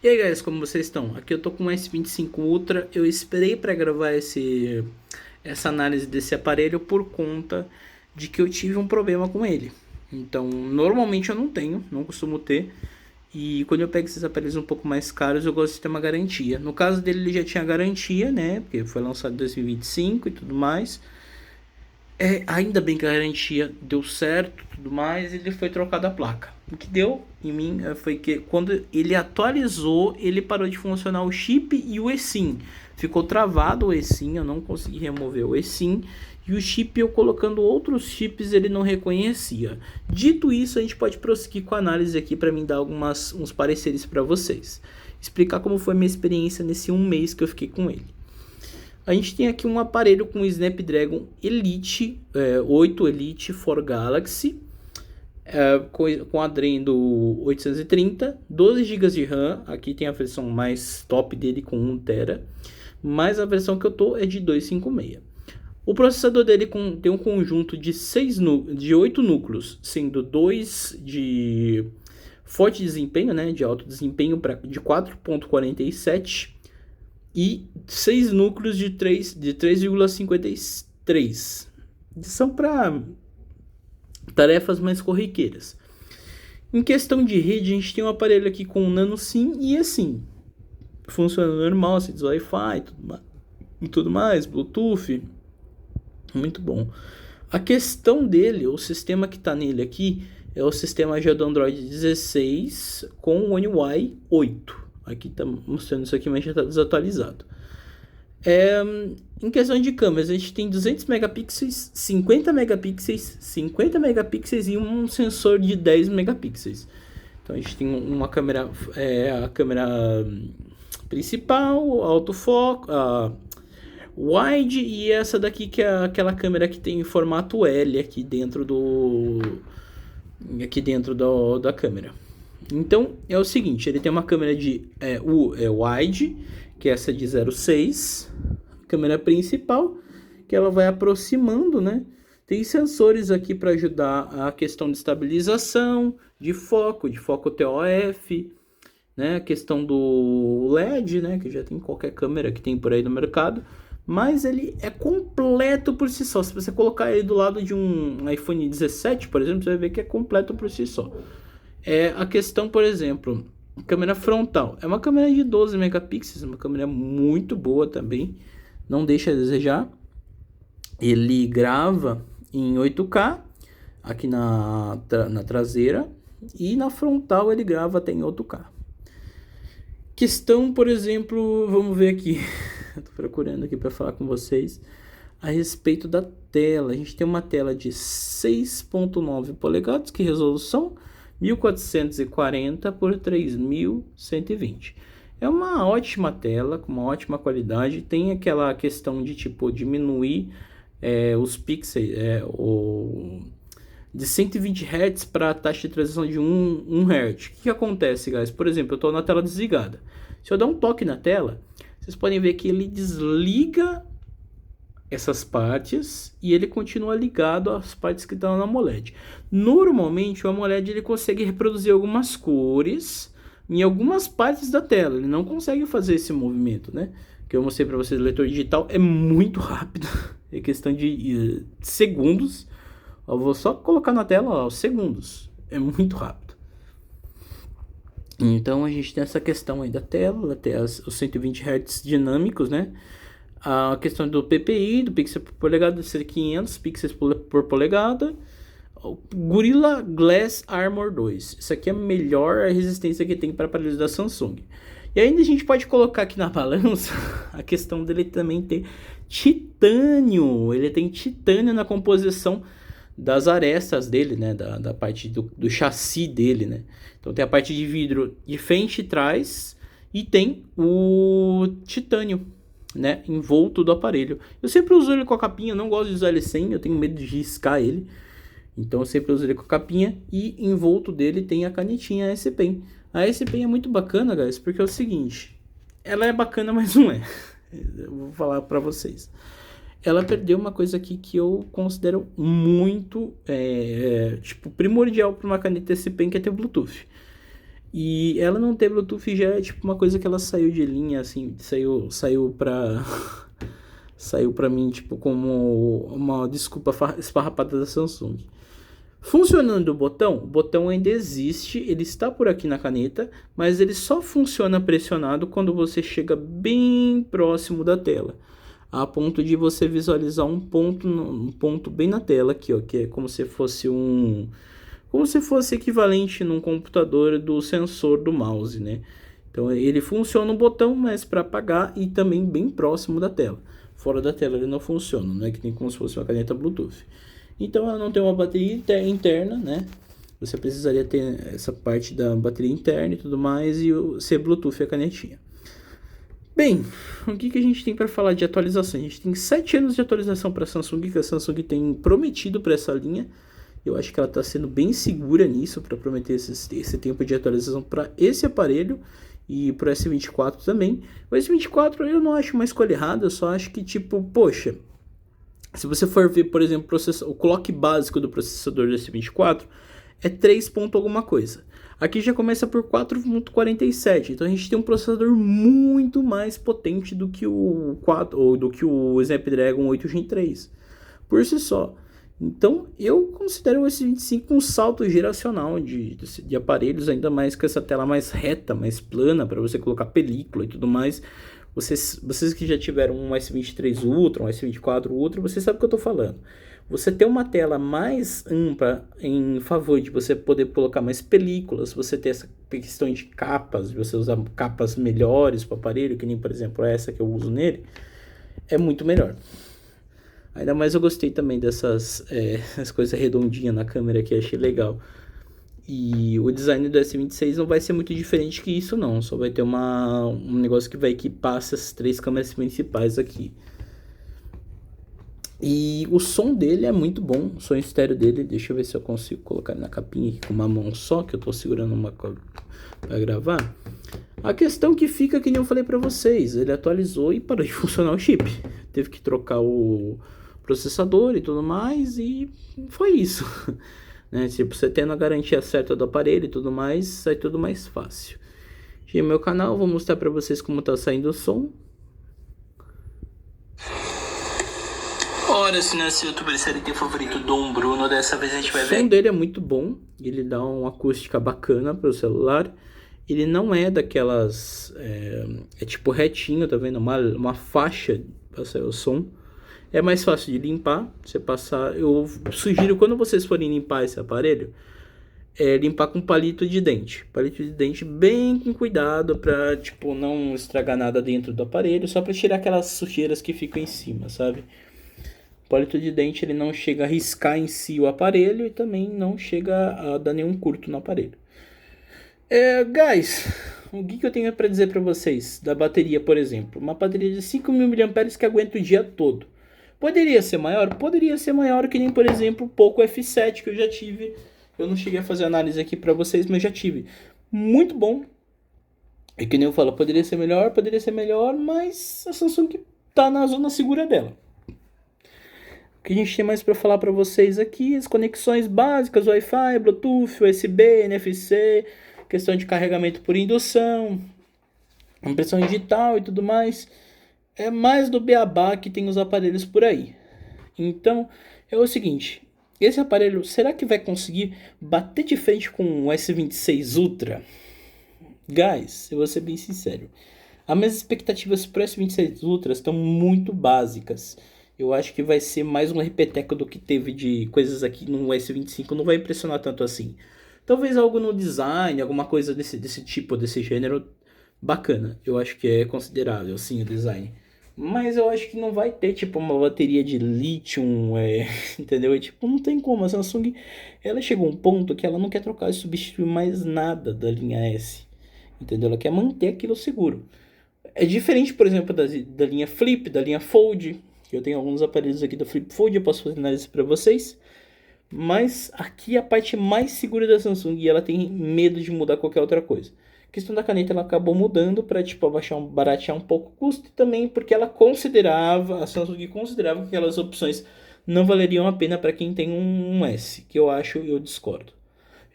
E aí, guys, como vocês estão? Aqui eu tô com o S25 Ultra. Eu esperei para gravar essa análise desse aparelho por conta de que eu tive um problema com ele. Então, normalmente eu não tenho, não costumo ter. E quando eu pego esses aparelhos um pouco mais caros, eu gosto de ter uma garantia. No caso dele, ele já tinha garantia, né? Porque foi lançado em 2025 e tudo mais. Ainda bem que a garantia deu certo e tudo mais, e ele foi trocado a placa. O que deu em mim foi que quando ele atualizou, ele parou de funcionar o chip e o eSIM. Ficou travado o eSIM, eu não consegui remover o eSIM. E o chip, eu colocando outros chips, ele não reconhecia. Dito isso, a gente pode prosseguir com a análise aqui para mim dar uns pareceres para vocês. Explicar como foi a minha experiência nesse um mês que eu fiquei com ele. A gente tem aqui um aparelho com o Snapdragon Elite 8 Elite for Galaxy, com Adreno 830, 12 GB de RAM. Aqui tem a versão mais top dele com 1 TB, mas a versão que eu tô é de 256. O processador dele tem um conjunto de 8 núcleos, sendo 2 de forte desempenho, né, de alto desempenho de 4.47 e 6 núcleos de 3,53. São para tarefas mais corriqueiras. Em questão de rede, a gente tem um aparelho aqui com nano SIM e eSIM. Funciona normal, se diz Wi-Fi e tudo mais, Bluetooth. Muito bom. A questão dele, o sistema que está nele aqui, é o sistema já do Android 16 com o One UI 8. Aqui tá mostrando isso aqui, mas já está desatualizado. Em questão de câmeras, a gente tem 200 megapixels, 50 megapixels, 50 megapixels e um sensor de 10 megapixels. Então a gente tem uma câmera, a câmera principal, autofoco, wide, e essa daqui que é aquela câmera que tem formato L aqui dentro da câmera. Então é o seguinte, ele tem uma câmera de wide, que é essa de 0,6, câmera principal, que ela vai aproximando, né? Tem sensores aqui para ajudar a questão de estabilização, de foco TOF, né? A questão do LED, né? Que já tem qualquer câmera que tem por aí no mercado. Mas ele é completo por si só. Se você colocar ele do lado de um iPhone 17, por exemplo, você vai ver que é completo por si só. A questão, por exemplo, câmera frontal. É uma câmera de 12 megapixels, uma câmera muito boa também. Não deixa a desejar. Ele grava em 8K aqui na traseira. E na frontal ele grava até em 8K. Questão, por exemplo, vamos ver aqui. Eu tô procurando aqui para falar com vocês a respeito da tela. A gente tem uma tela de 6.9 polegadas, que resolução 1440 por 3120. É uma ótima tela, com uma ótima qualidade. Tem aquela questão de tipo diminuir os pixels, de 120 Hz para a taxa de transição de 1 Hz. O que acontece, guys? Por exemplo, eu estou na tela desligada. Se eu dar um toque na tela, vocês podem ver que ele desliga essas partes e ele continua ligado às partes que estão na AMOLED. Normalmente o AMOLED ele consegue reproduzir algumas cores em algumas partes da tela. Ele não consegue fazer esse movimento, né? Que eu mostrei para vocês, o leitor digital é muito rápido. É questão de segundos. Eu vou só colocar na tela, os segundos. É muito rápido. Então a gente tem essa questão aí da tela, até os 120 Hz dinâmicos, né? A questão do PPI, do pixel por polegada, de ser 500 pixels por polegada. O Gorilla Glass Armor 2. Isso aqui é a melhor resistência que tem para aparelhos da Samsung. E ainda a gente pode colocar aqui na balança a questão dele também ter titânio. Ele tem titânio na composição das arestas dele, né, da parte do chassi dele, né. Então tem a parte de vidro de frente e trás e tem o titânio, né, envolto do aparelho. Eu sempre uso ele com a capinha, não gosto de usar ele sem, eu tenho medo de riscar ele. Então eu sempre uso ele com a capinha e envolto dele tem a canetinha S Pen. A S Pen é muito bacana, guys, porque é o seguinte, ela é bacana, mas não é. Eu vou falar para vocês. Ela perdeu uma coisa aqui que eu considero muito primordial para uma caneta S Pen, que é ter Bluetooth. E ela não ter Bluetooth já é tipo uma coisa que ela saiu de linha, assim, saiu pra. Saiu pra mim, tipo, como uma desculpa esfarrapada da Samsung. Funcionando o botão ainda existe, ele está por aqui na caneta, mas ele só funciona pressionado quando você chega bem próximo da tela, a ponto de você visualizar um ponto bem na tela aqui, ó, que é como se fosse equivalente num computador do sensor do mouse, né? Então ele funciona o botão, mas para apagar e também bem próximo da tela. Fora da tela ele não funciona, não é que nem como se fosse uma caneta Bluetooth. Então ela não tem uma bateria interna, né? Você precisaria ter essa parte da bateria interna e tudo mais e ser Bluetooth a canetinha. Bem, o que a gente tem para falar de atualização? A gente tem 7 anos de atualização para a Samsung, que a Samsung tem prometido para essa linha. Eu acho que ela está sendo bem segura nisso para prometer esse tempo de atualização para esse aparelho e para o S24 também. O S24 eu não acho uma escolha errada, eu só acho que tipo, poxa, se você for ver, por exemplo, o clock básico do processador do S24 é 3 ponto alguma coisa. Aqui já começa por 4.47, então a gente tem um processador muito mais potente do que o 4 ou do que o Snapdragon 8 Gen 3 por si só. Então eu considero o S25 um salto geracional de aparelhos, ainda mais com essa tela mais reta, mais plana, para você colocar película e tudo mais. Vocês que já tiveram um S23 Ultra, um S24 Ultra, vocês sabem o que eu estou falando. Você ter uma tela mais ampla em favor de você poder colocar mais películas, você ter essa questão de capas, de você usar capas melhores para o aparelho, que nem por exemplo essa que eu uso nele, é muito melhor. Ainda mais eu gostei também dessas as coisas redondinhas na câmera que achei legal. E o design do S26 não vai ser muito diferente que isso não. Só vai ter um negócio que vai equipar essas 3 câmeras principais aqui. E o som dele é muito bom. O som estéreo dele, deixa eu ver se eu consigo colocar na capinha aqui com uma mão só, que eu tô segurando uma para gravar. A questão que fica, que nem eu falei para vocês, ele atualizou e parou de funcionar o chip. Teve que trocar o processador e tudo mais, e foi isso. Né? Tipo, você tendo a garantia certa do aparelho e tudo mais, sai tudo mais fácil. Aqui no meu canal, vou mostrar para vocês como tá saindo o som. Ora, se nesse youtuber SLT favorito Dom Bruno, dessa vez a gente vai ver. O som dele é muito bom, ele dá uma acústica bacana para o celular. Ele não é daquelas, é tipo retinho, tá vendo? Uma faixa para sair o som. É mais fácil de limpar, você passar. Eu sugiro quando vocês forem limpar esse aparelho, limpar com palito de dente. Palito de dente bem com cuidado para tipo não estragar nada dentro do aparelho, só para tirar aquelas sujeiras que ficam em cima, sabe? O palito de dente ele não chega a riscar em si o aparelho e também não chega a dar nenhum curto no aparelho. Guys, o que eu tenho para dizer para vocês da bateria, por exemplo? Uma bateria de 5.000 mAh que aguenta o dia todo. Poderia ser maior? Poderia ser maior que nem, por exemplo, o Poco F7 que eu já tive. Eu não cheguei a fazer análise aqui para vocês, mas já tive. Muito bom. E que nem eu falo, poderia ser melhor, mas a Samsung tá na zona segura dela. O que a gente tem mais para falar para vocês aqui? As conexões básicas, Wi-Fi, Bluetooth, USB, NFC, questão de carregamento por indução, impressão digital e tudo mais. É mais do beabá que tem os aparelhos por aí. Então, é o seguinte, esse aparelho, será que vai conseguir bater de frente com o S26 Ultra? Guys, eu vou ser bem sincero, as minhas expectativas para o S26 Ultra estão muito básicas. Eu acho que vai ser mais um repeteco do que teve de coisas aqui no S25, não vai impressionar tanto assim. Talvez algo no design, alguma coisa desse tipo, desse gênero, bacana. Eu acho que é considerável, sim, o design. Mas eu acho que não vai ter, tipo, uma bateria de lítio, entendeu? E, tipo, não tem como. A Samsung, ela chegou a um ponto que ela não quer trocar e substituir mais nada da linha S, entendeu? Ela quer manter aquilo seguro. É diferente, por exemplo, da linha Flip, da linha Fold. Eu tenho alguns aparelhos aqui da Flip Fold, eu posso fazer análise para vocês. Mas aqui é a parte mais segura da Samsung e ela tem medo de mudar qualquer outra coisa. A questão da caneta ela acabou mudando para tipo baratear um pouco o custo e também porque a Samsung considerava que aquelas opções não valeriam a pena para quem tem um S, que eu discordo.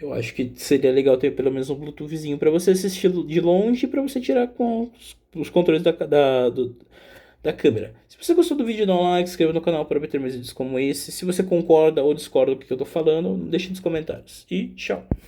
Eu acho que seria legal ter pelo menos um Bluetoothzinho para você assistir de longe e para você tirar com os controles da câmera. Se você gostou do vídeo, dá um like, se inscreva no canal para obter mais vídeos como esse. Se você concorda ou discorda do que eu tô falando, deixe nos comentários. E tchau!